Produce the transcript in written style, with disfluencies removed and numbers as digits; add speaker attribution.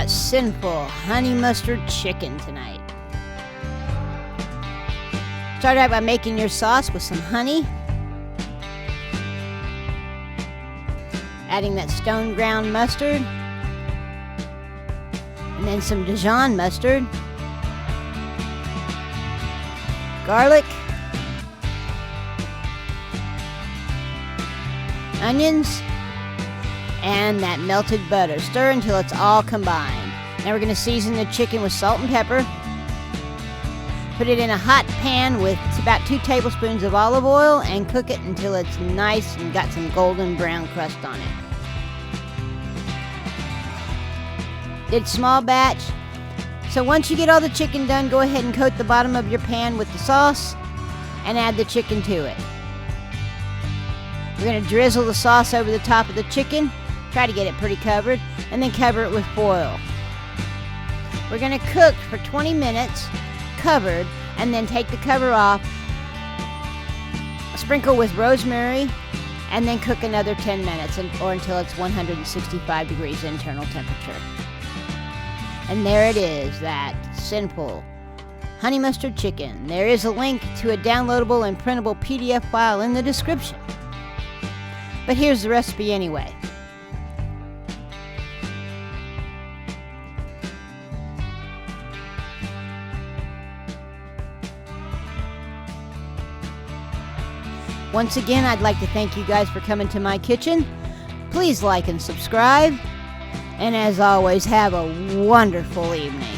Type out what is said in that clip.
Speaker 1: got sinful honey mustard chicken tonight. Start out by making your sauce with some honey. Adding that stone ground mustard. And then some Dijon mustard. Garlic. Onions. And that melted butter. Stir until it's all combined. Now we're going to season the chicken with salt and pepper. Put it in a hot pan with about 2 tablespoons of olive oil and cook it until it's nice and got some golden brown crust on it. Did small batch. So once you get all the chicken done, go ahead and coat the bottom of your pan with the sauce and add the chicken to it. We're going to drizzle the sauce over the top of the chicken. Try to get it pretty covered, and then cover it with foil. We're going to cook for 20 minutes, covered, and then take the cover off, sprinkle with rosemary, and then cook another 10 minutes or until it's 165 degrees internal temperature. And there it is, that sinful honey mustard chicken. There is a link to a downloadable and printable PDF file in the description. But here's the recipe anyway. Once again, I'd like to thank you guys for coming to my kitchen. Please like and subscribe. And as always, have a wonderful evening.